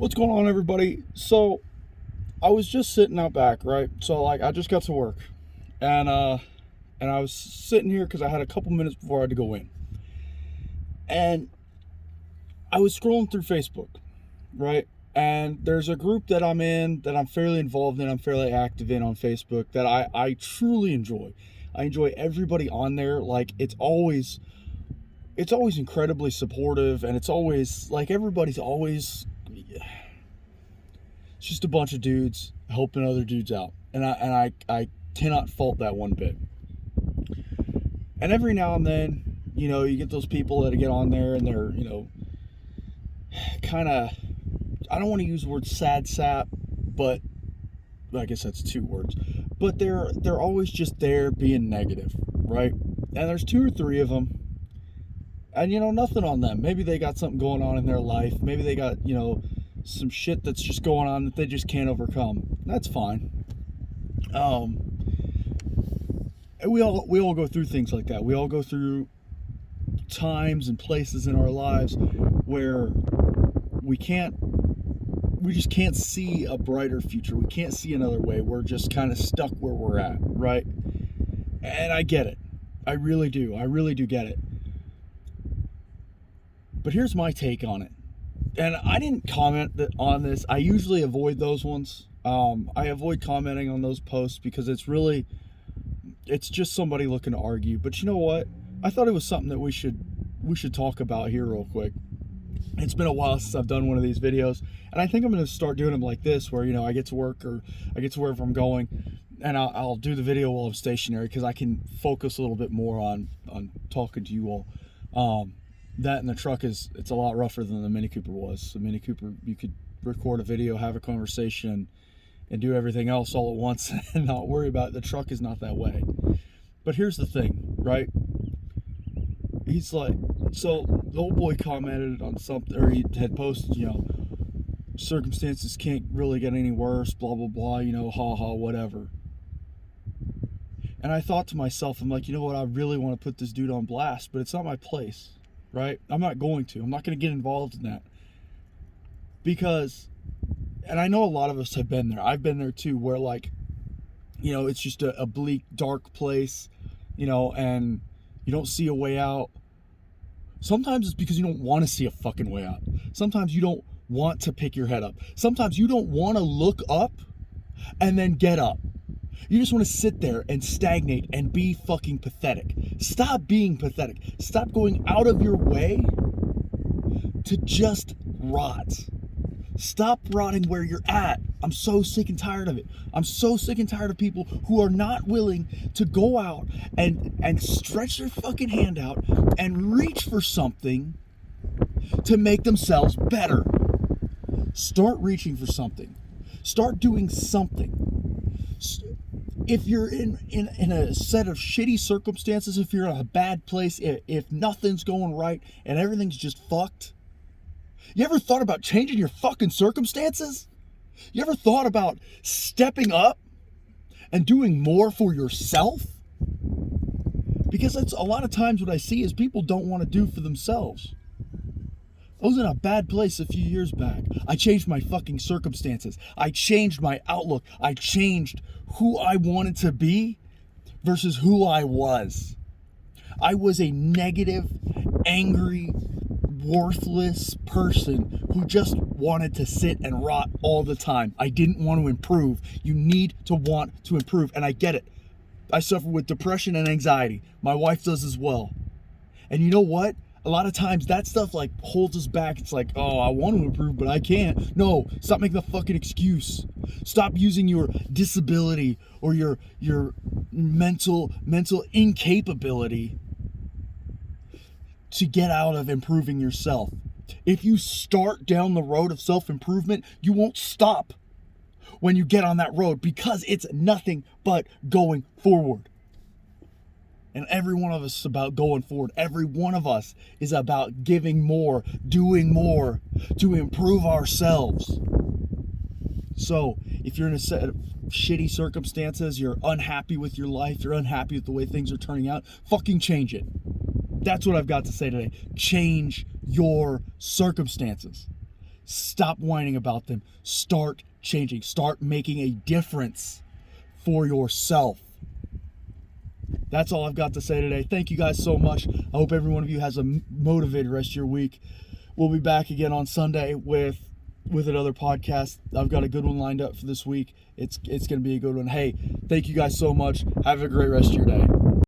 What's going on, everybody? So, I was just sitting out back, right? So, like, I just got to work, and I was sitting here because I had a couple minutes before I had to go in, and I was scrolling through Facebook, right? And there's a group that I'm in that I'm fairly involved in, I'm fairly active in on Facebook that I truly enjoy. I enjoy everybody on there. Like, it's always incredibly supportive, and it's always like everybody's always it's just a bunch of dudes helping other dudes out, and I cannot fault that one bit. And every now and then, you get those people that get on there and they're kind of, I don't want to use the word sad sap, but I guess that's two words. But they're always just there being negative, right? And there's two or three of them, and nothing on them. Maybe they got something going on in their life. Maybe they got some shit that's just going on that they just can't overcome. That's fine. We all go through things like that. We all go through times and places in our lives where we just can't see a brighter future. We can't see another way. We're just kind of stuck where we're at, right? And I get it. I really do. I really do get it. But here's my take on it. And I didn't comment on this. I usually avoid those ones. I avoid commenting on those posts because it's just somebody looking to argue. But you know what? I thought it was something that we should talk about here real quick. It's been a while since I've done one of these videos, and I think I'm going to start doing them like this, where I get to work or I get to wherever I'm going, and I'll do the video while I'm stationary because I can focus a little bit more on talking to you all. That in the truck it's a lot rougher than the Mini Cooper was. The Mini Cooper, you could record a video, have a conversation, and do everything else all at once and not worry about it. The truck is not that way. But here's the thing, right? He's like, so the old boy commented on something, or he had posted, circumstances can't really get any worse, blah, blah, blah, ha ha, whatever. And I thought to myself, I'm like, you know what, I really want to put this dude on blast, but it's not my place, right? I'm not going to get involved in that. Because, and I know a lot of us have been there. I've been there too, where it's just a bleak, dark place, and you don't see a way out. Sometimes it's because you don't want to see a fucking way out. Sometimes you don't want to pick your head up. Sometimes you don't want to look up and then get up. You just want to sit there and stagnate and be fucking pathetic. Stop being pathetic. Stop going out of your way to just rot. Stop rotting where you're at. I'm so sick and tired of it. I'm so sick and tired of people who are not willing to go out and stretch their fucking hand out and reach for something to make themselves better. Start reaching for something. Start doing something. If you're in a set of shitty circumstances, if you're in a bad place, if nothing's going right and everything's just fucked, you ever thought about changing your fucking circumstances? You ever thought about stepping up and doing more for yourself? Because that's a lot of times what I see is people don't want to do for themselves. I was in a bad place a few years back. I changed my fucking circumstances. I changed my outlook. I changed who I wanted to be versus who I was. I was a negative, angry, worthless person who just wanted to sit and rot all the time. I didn't want to improve. You need to want to improve, and I get it. I suffer with depression and anxiety. My wife does as well. And you know what? A lot of times that stuff holds us back. It's like, oh, I want to improve, but I can't. No, stop making the fucking excuse. Stop using your disability or your mental incapability to get out of improving yourself. If you start down the road of self-improvement, you won't stop when you get on that road because it's nothing but going forward. And every one of us is about going forward. Every one of us is about giving more, doing more to improve ourselves. So, if you're in a set of shitty circumstances, you're unhappy with your life, you're unhappy with the way things are turning out, fucking change it. That's what I've got to say today. Change your circumstances. Stop whining about them. Start changing. Start making a difference for yourself. That's all I've got to say today. Thank you guys so much. I hope every one of you has a motivated rest of your week. We'll be back again on Sunday with another podcast. I've got a good one lined up for this week. It's going to be a good one. Hey, thank you guys so much. Have a great rest of your day.